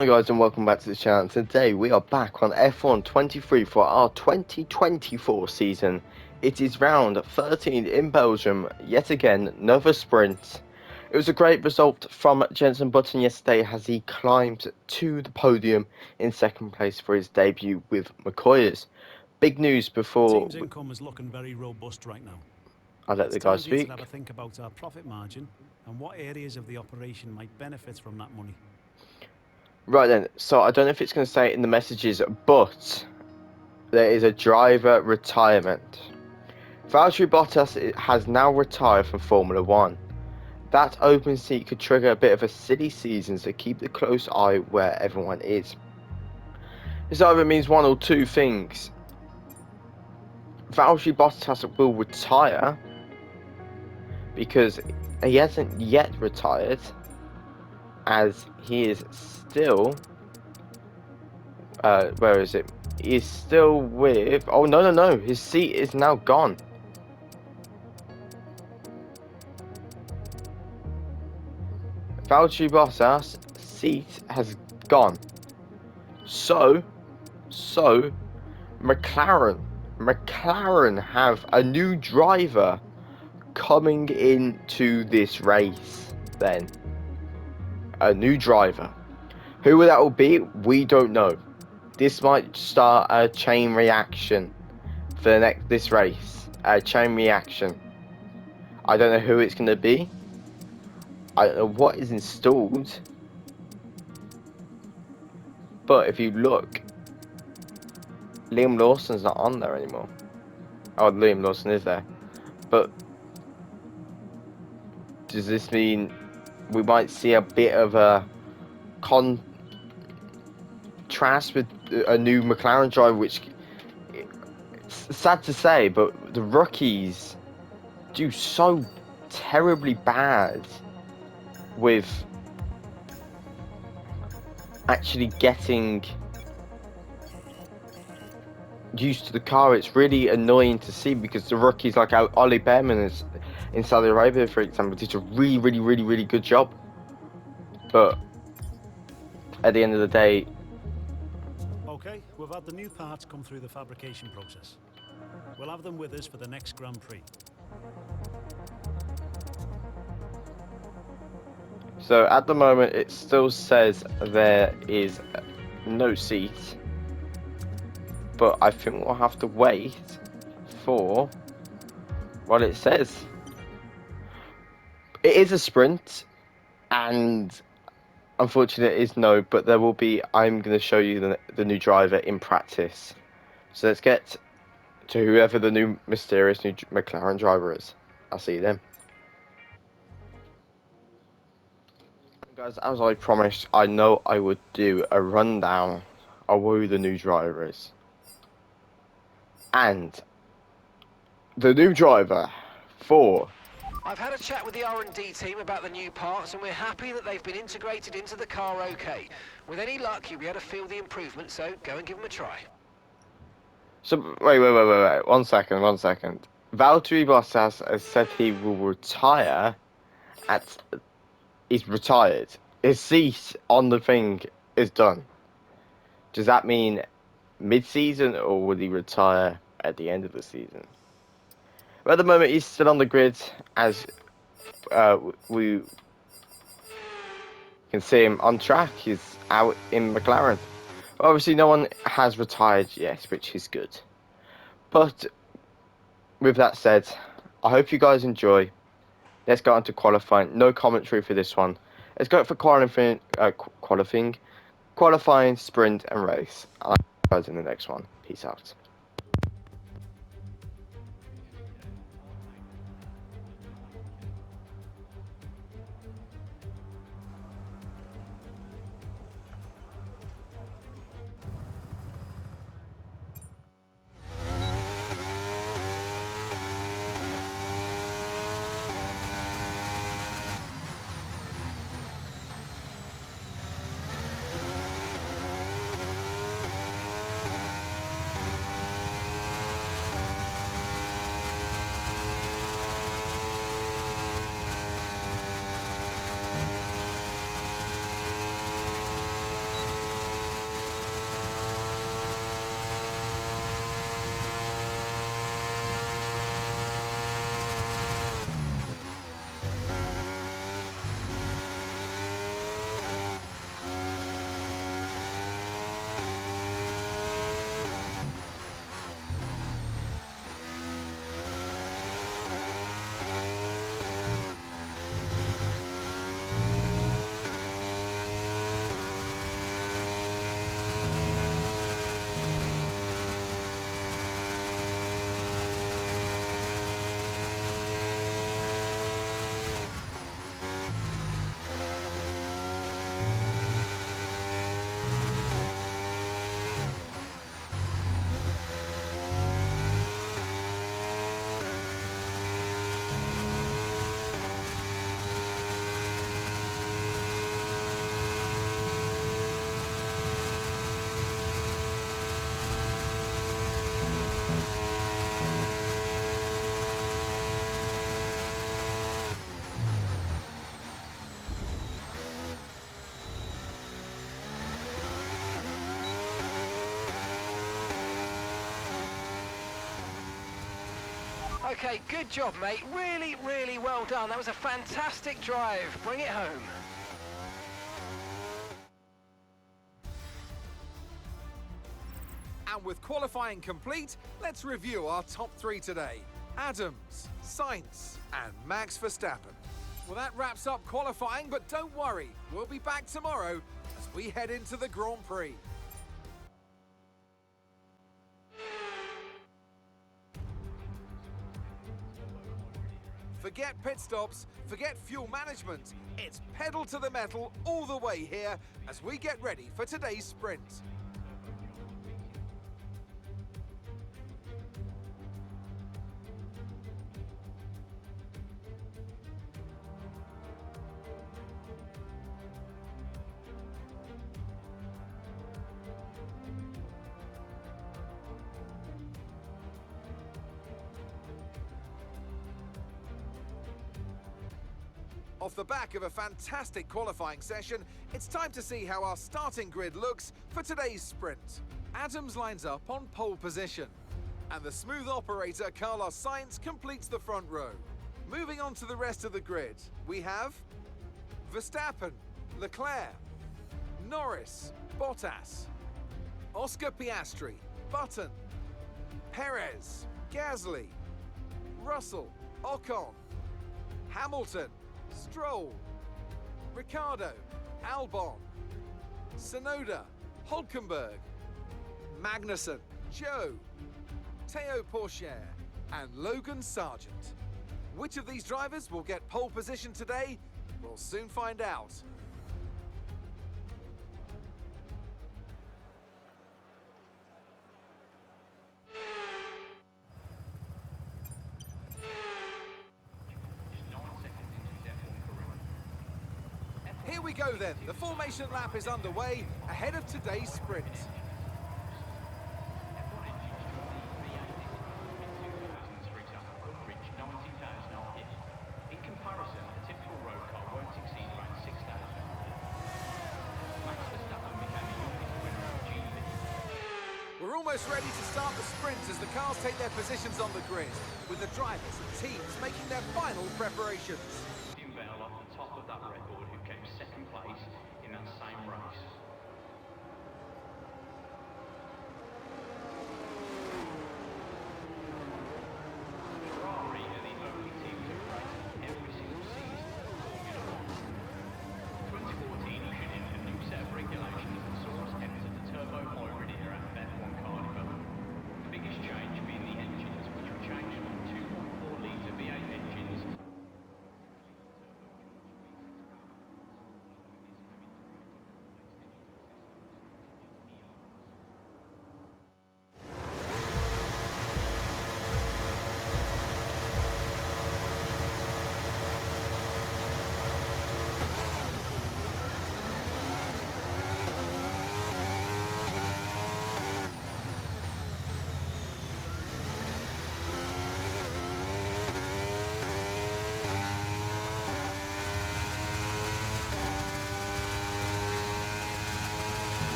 Hi guys and welcome back to the channel. Today we are back on F1 23 for our 2024 season. It is round 13 in Belgium, yet again another sprint. It was a great result from Jenson Button yesterday as he climbed to the podium in second place for his debut with McCoyers. Big news before Team's income is looking very robust right now. I let It's the guys time for you to have speak. a think about our profit margin and what areas of the operation might benefit from that money. Right then, so I don't know if it's going to say it in the messages, but there is a driver retirement. Valtteri Bottas has now retired from Formula 1. That open seat could trigger a bit of a silly season, so keep a close eye where everyone is. This either means one or two things. Valtteri Bottas will retire because he hasn't yet retired, as he is still where is it? He is still with no, his seat is now gone. Valtteri Bottas' seat has gone. So McLaren have a new driver coming into this race. Then a new driver. Who that will be, we don't know. This might start a chain reaction for this race. A chain reaction. I don't know who it's going to be. I don't know what is installed. But if you look, Liam Lawson's not on there anymore. Oh, Liam Lawson is there. But does this mean we might see a bit of a contrast with a new McLaren driver, which it's sad to say, but the rookies do so terribly bad with actually getting used to the car. It's really annoying to see because the rookies like Ollie Behrman is in Saudi Arabia, for example, did a really good job. But at the end of the day, Okay, we've had the new parts come through the fabrication process. We'll have them with us for the next Grand Prix. so at the moment it still says there is no seat, but I think we'll have to wait for what it says. It is a sprint, and unfortunately it is no, but there will be. I'm going to show you the new driver in practice. So let's get to whoever the new mysterious new McLaren driver is. I'll see you then. Guys, as I promised, I know I would do a rundown of who the new driver is. And the new driver for... I've had a chat with the R&D team about the new parts, and we're happy that they've been integrated into the car okay. With any luck, you'll be able to feel the improvement, so go and give them a try. So, wait. 1 second. Valtteri Bottas has said he will retire at... He's retired. His seat on the thing is done. Does that mean mid-season, or will he retire at the end of the season? But at the moment, he's still on the grid, as we can see him on track. He's out in McLaren. Obviously, no one has retired yet, which is good. But with that said, I hope you guys enjoy. Let's go on to qualifying. No commentary for this one. Let's go for qualifying, sprint, and race. I'll see you guys in the next one. Peace out. Okay, good job, mate. Really, really well done. That was a fantastic drive. Bring it home. And with qualifying complete, let's review our top 3 today. Adams, Sainz and Max Verstappen. Well, that wraps up qualifying, but don't worry, we'll be back tomorrow as we head into the Grand Prix. Forget pit stops, forget fuel management. It's pedal to the metal all the way here as we get ready for today's sprint. Off the back of a fantastic qualifying session, it's time to see how our starting grid looks for today's sprint. Adams lines up on pole position, and the smooth operator Carlos Sainz completes the front row. Moving on to the rest of the grid, we have Verstappen, Leclerc, Norris, Bottas, Oscar Piastri, Button, Perez, Gasly, Russell, Ocon, Hamilton, Stroll, Ricciardo, Albon, Tsunoda, Hülkenberg, Magnussen, Joe, Théo Pourchaire, and Logan Sargent. Which of these drivers will get pole position today? We'll soon find out. Here we go then, the formation lap is underway ahead of today's sprint. We're almost ready to start the sprint as the cars take their positions on the grid, with the drivers and teams making their final preparations. Off the top of that record, who came second place in that same race. Ferrari are the only team to race every single season of Formula 1. 2014 ushered in a new set of regulations that saw us enter the turbo hybrid era of F1 Carnival. The biggest change being the engines, which were changed from 2.4 litre V8 engines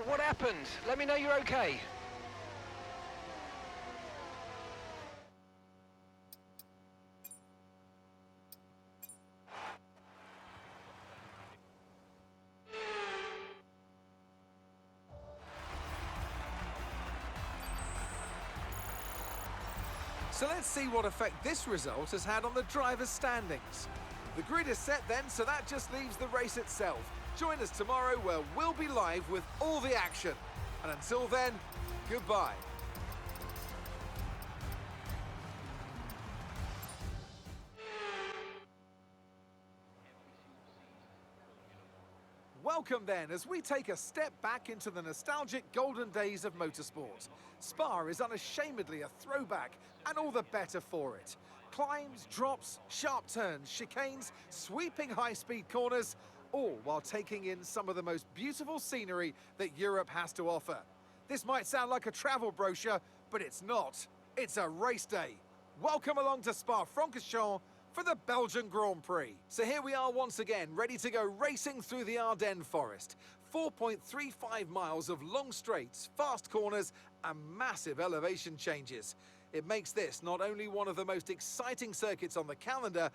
what happened? Let me know you're okay. So let's see what effect this result has had on the drivers' standings. The grid is set then, so that just leaves the race itself. Join us tomorrow where we'll be live with all the action. And until then, goodbye. Welcome then, as we take a step back into the nostalgic golden days of motorsport. Spa is unashamedly a throwback, and all the better for it. Climbs, drops, sharp turns, chicanes, sweeping high-speed corners, all while taking in some of the most beautiful scenery that Europe has to offer. This might sound like a travel brochure, but it's not. It's a race day. Welcome along to Spa-Francorchamps for the Belgian Grand Prix. So here we are once again, ready to go racing through the Ardennes forest. 4.35 miles of long straights, fast corners, and massive elevation changes. It makes this not only one of the most exciting circuits on the calendar,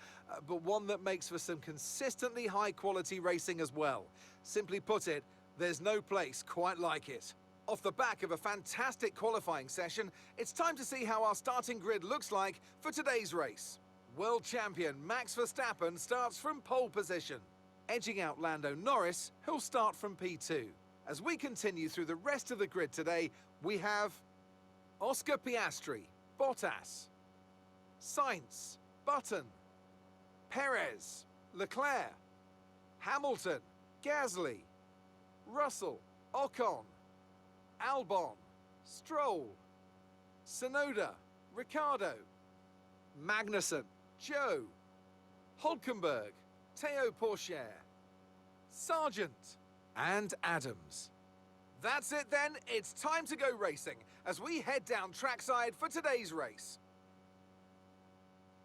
but one that makes for some consistently high-quality racing as well. Simply put it, there's no place quite like it. Off the back of a fantastic qualifying session, it's time to see how our starting grid looks like for today's race. World champion Max Verstappen starts from pole position, edging out Lando Norris, who'll start from P2. As we continue through the rest of the grid today, we have Oscar Piastri, Bottas, Sainz, Button, Perez, Leclerc, Hamilton, Gasly, Russell, Ocon, Albon, Stroll, Tsunoda, Ricciardo, Magnussen, Joe, Hulkenberg, Théo Pourchaire, Sargent, and Adams. That's it then, it's time to go racing as we head down trackside for today's race.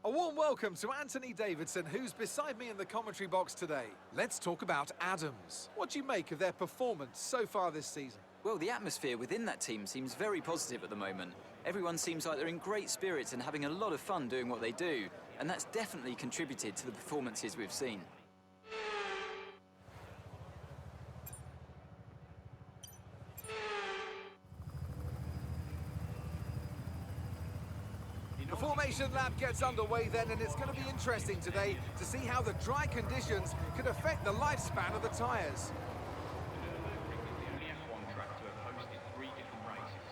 A warm welcome to Anthony Davidson, who's beside me in the commentary box today. Let's talk about Adams. What do you make of their performance so far this season? Well, the atmosphere within that team seems very positive at the moment. Everyone seems like they're in great spirits and having a lot of fun doing what they do, and that's definitely contributed to the performances we've seen. The formation lap gets underway then, and it's going to be interesting today to see how the dry conditions could affect the lifespan of the tyres. The only F1 track to have hosted 3 different races: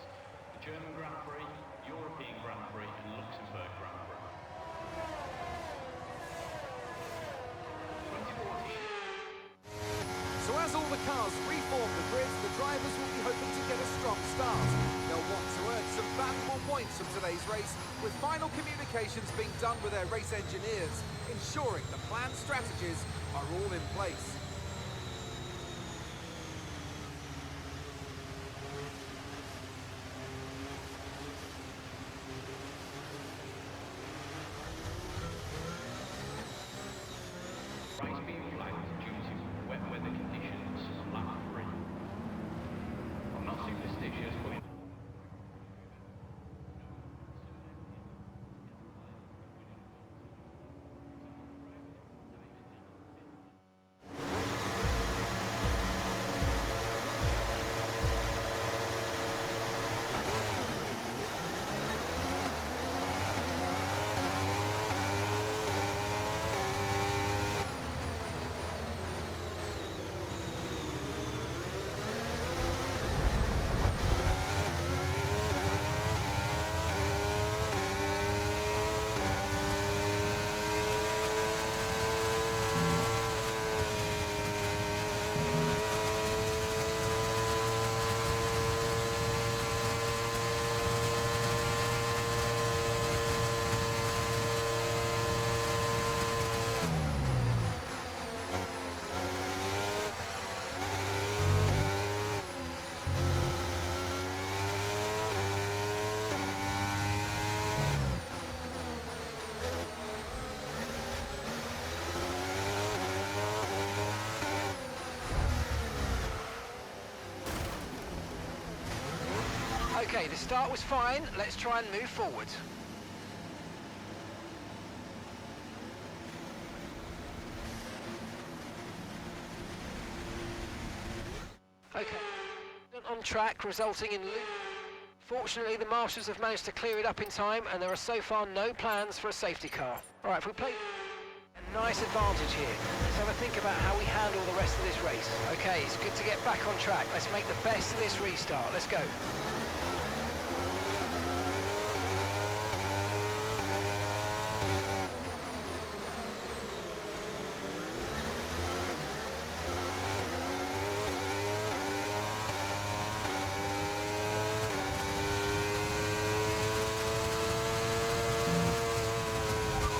the German Grand Prix, European Grand Prix, and Luxembourg Grand Prix. 2014. So as all the cars reform the grids, the drivers will be hoping to get a strong start. They'll want to earn some valuable points from today's race, with final communications being done with their race engineers, ensuring the planned strategies are all in place. Race being flagged due to wet weather conditions on lap 3. I'm not superstitious, but Okay, the start was fine. Let's try and move forward. Okay, on track, resulting in loop. Fortunately, the marshals have managed to clear it up in time, and there are so far no plans for a safety car. All right, if we play a nice advantage here, let's have a think about how we handle the rest of this race. Okay, it's good to get back on track. Let's make the best of this restart. Let's go.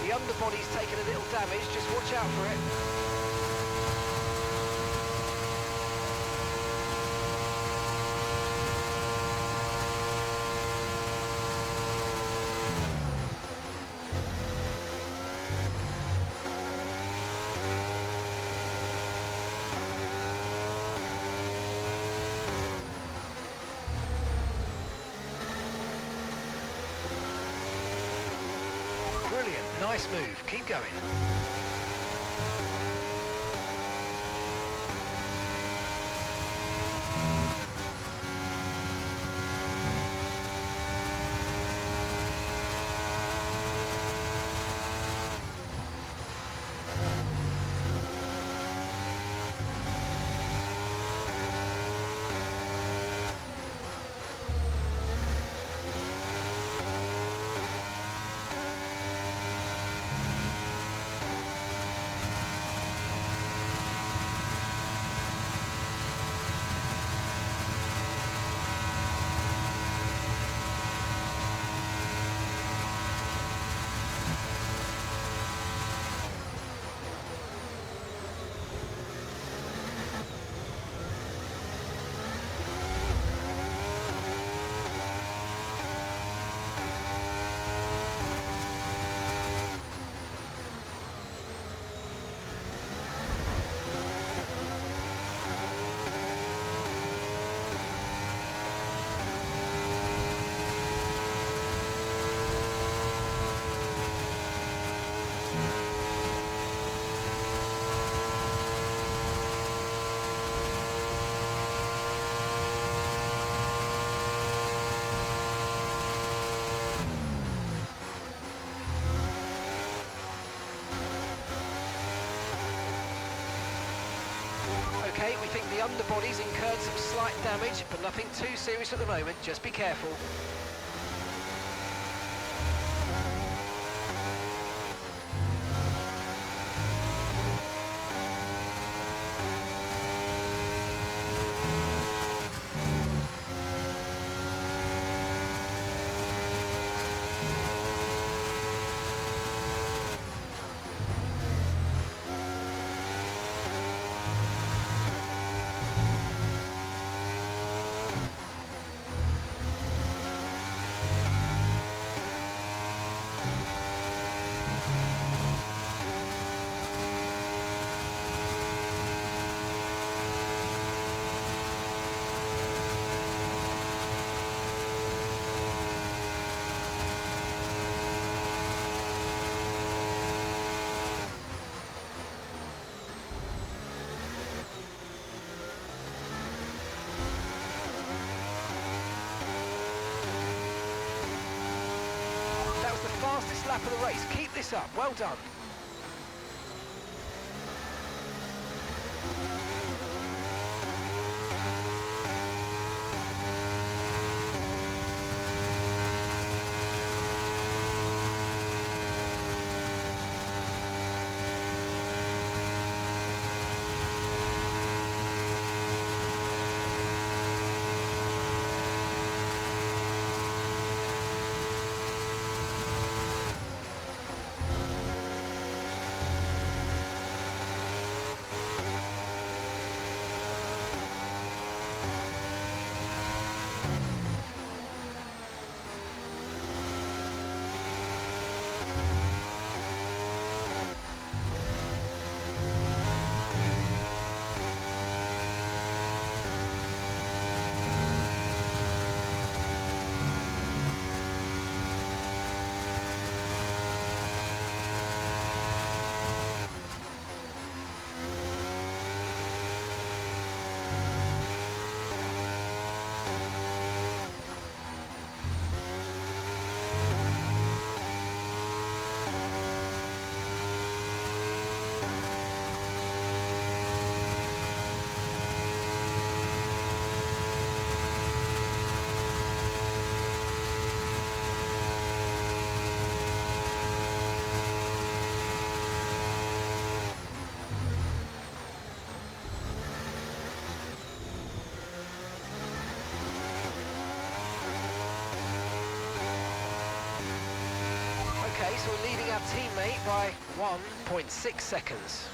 The underbody's taken a little damage, just watch out for it. Brilliant, nice move, keep going. Okay, we think the underbody's incurred some slight damage, but nothing too serious at the moment, just be careful. That was the fastest lap of the race. Keep this up. Well done. so we're leading our teammate by 1.6 seconds.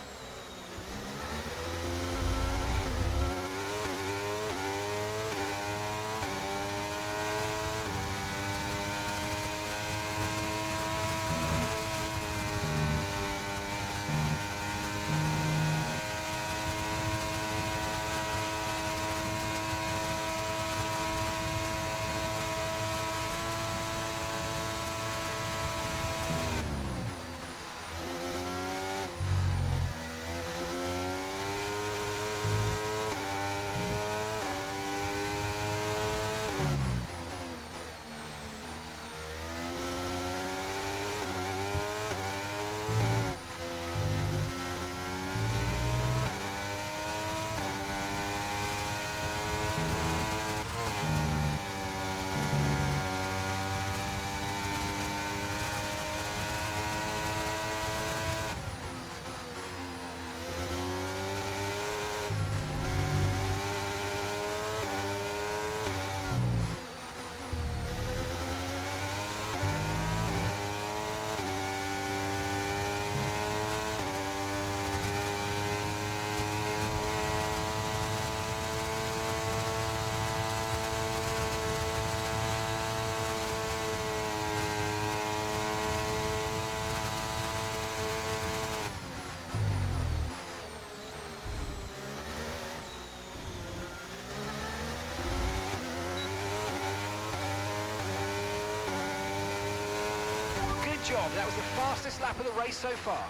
Good job, that was the fastest lap of the race so far.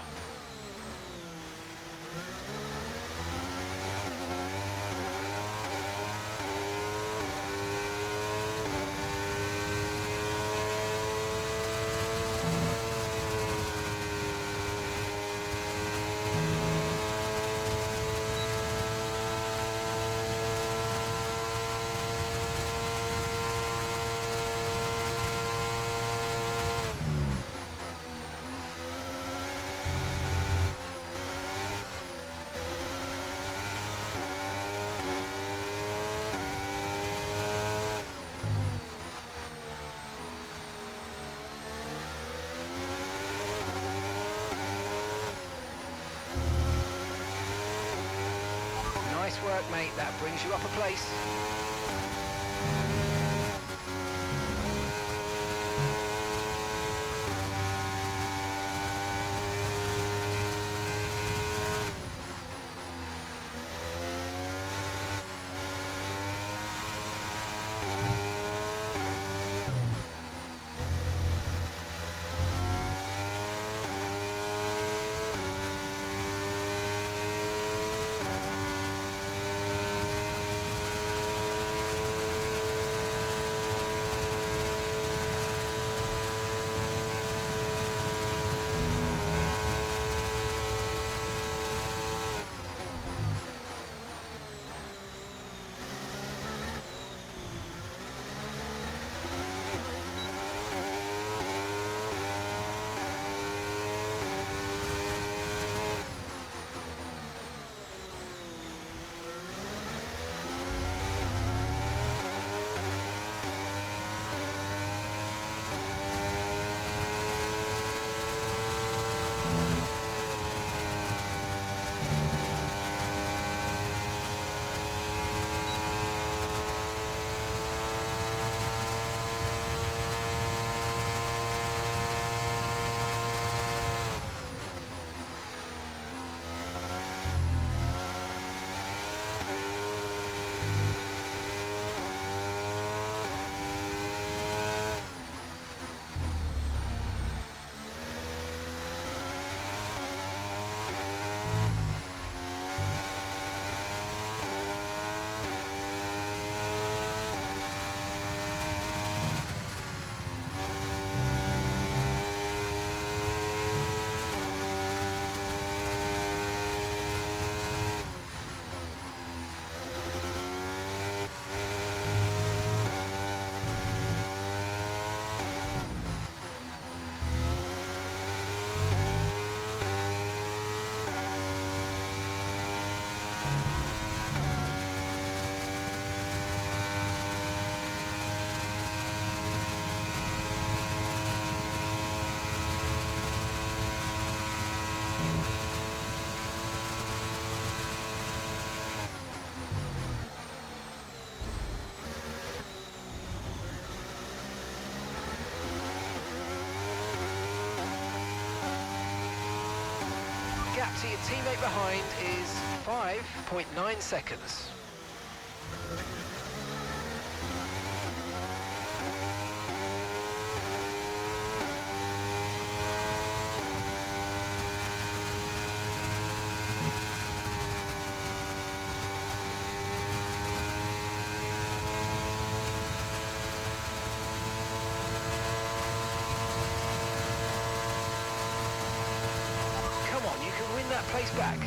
Nice work, mate. That brings you up a place. gap to your teammate behind is 5.9 seconds. Come on, you can win that place back.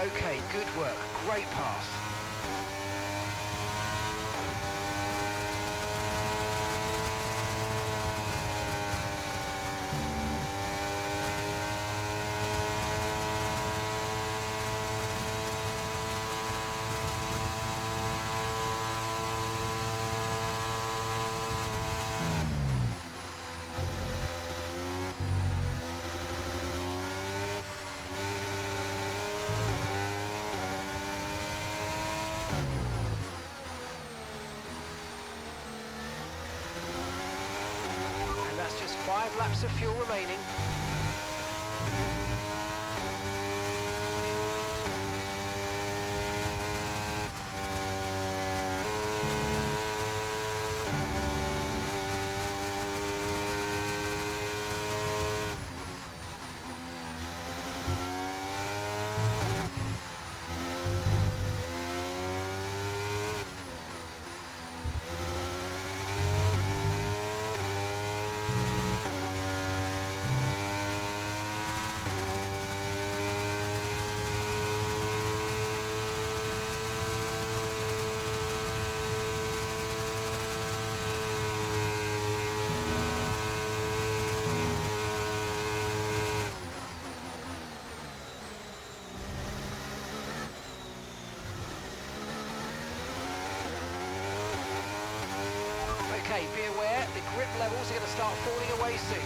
Okay, good work. Great pass. And that's just 5 laps of fuel remaining. grip levels are going to start falling away soon.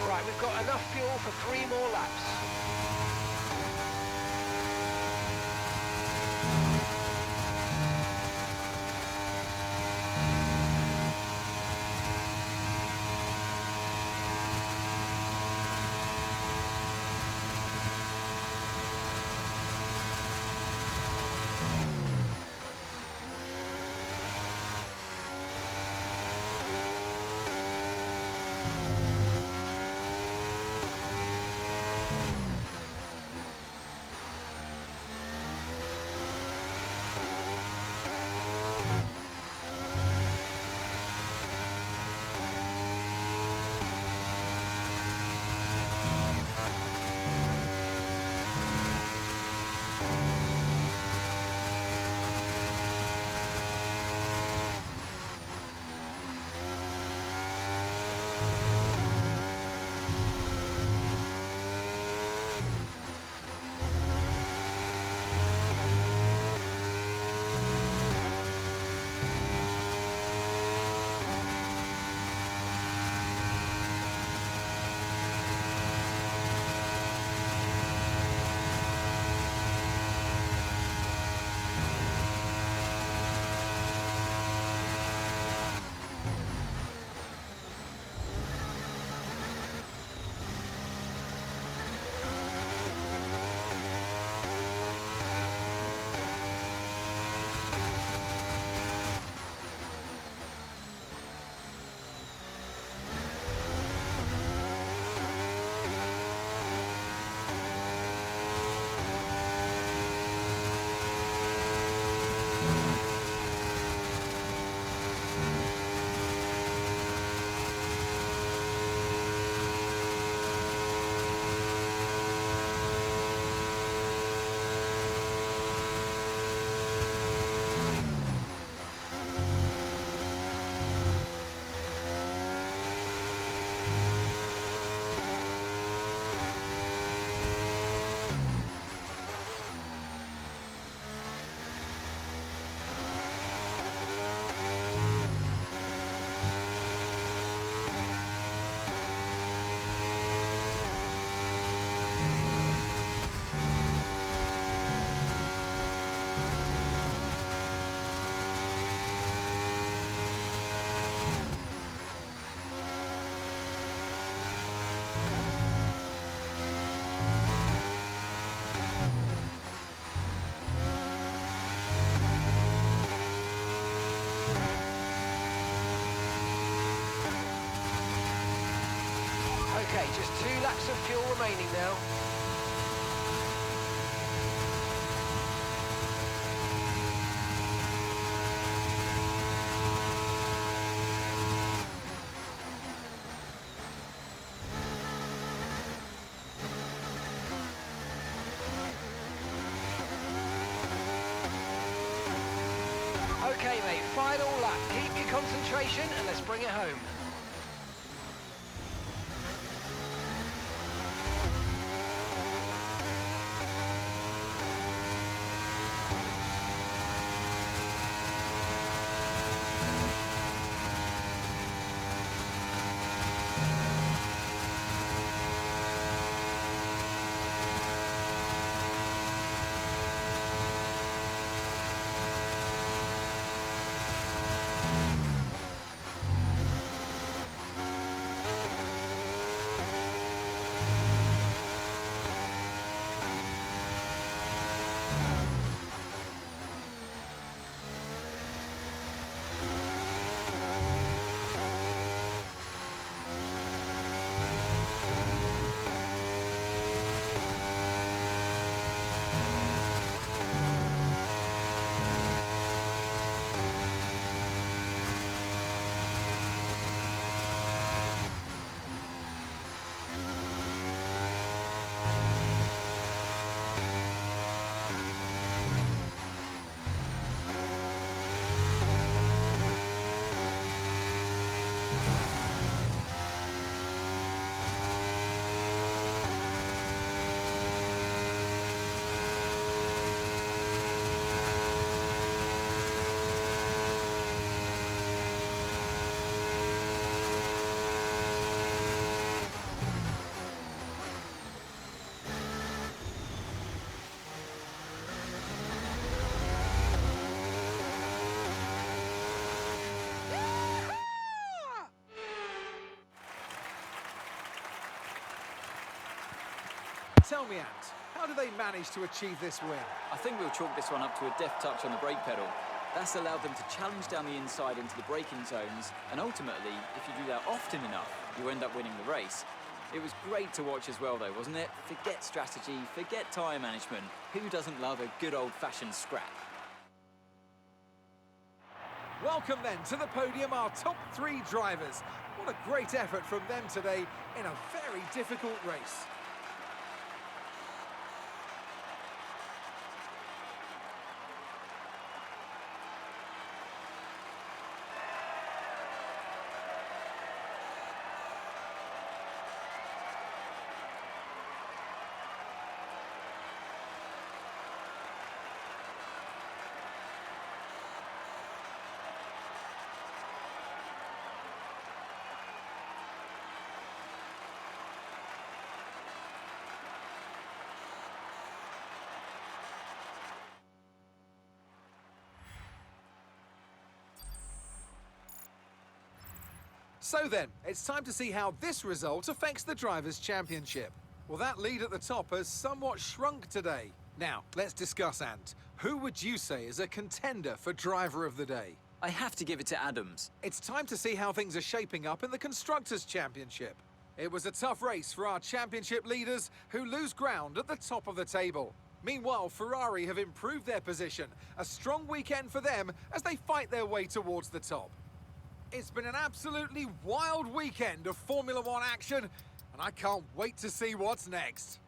Right, we've got enough fuel for 3 more laps. Okay, just 2 laps of fuel remaining now. Okay, mate, final lap. Keep your concentration and let's bring it home. Tell me, Ant, how do they manage to achieve this win? I think we'll chalk this one up to a deft touch on the brake pedal. That's allowed them to challenge down the inside into the braking zones, and ultimately, if you do that often enough, you end up winning the race. It was great to watch as well though, wasn't it? Forget strategy, forget tyre management. Who doesn't love a good old-fashioned scrap? Welcome then to the podium, our top 3 drivers. What a great effort from them today in a very difficult race. So then, it's time to see how this result affects the Drivers' Championship. Well, that lead at the top has somewhat shrunk today. Now, let's discuss, Ant. Who would you say is a contender for Driver of the Day? I have to give it to Adams. It's time to see how things are shaping up in the Constructors' Championship. It was a tough race for our championship leaders who lose ground at the top of the table. Meanwhile, Ferrari have improved their position. A strong weekend for them as they fight their way towards the top. It's been an absolutely wild weekend of Formula One action, and I can't wait to see what's next.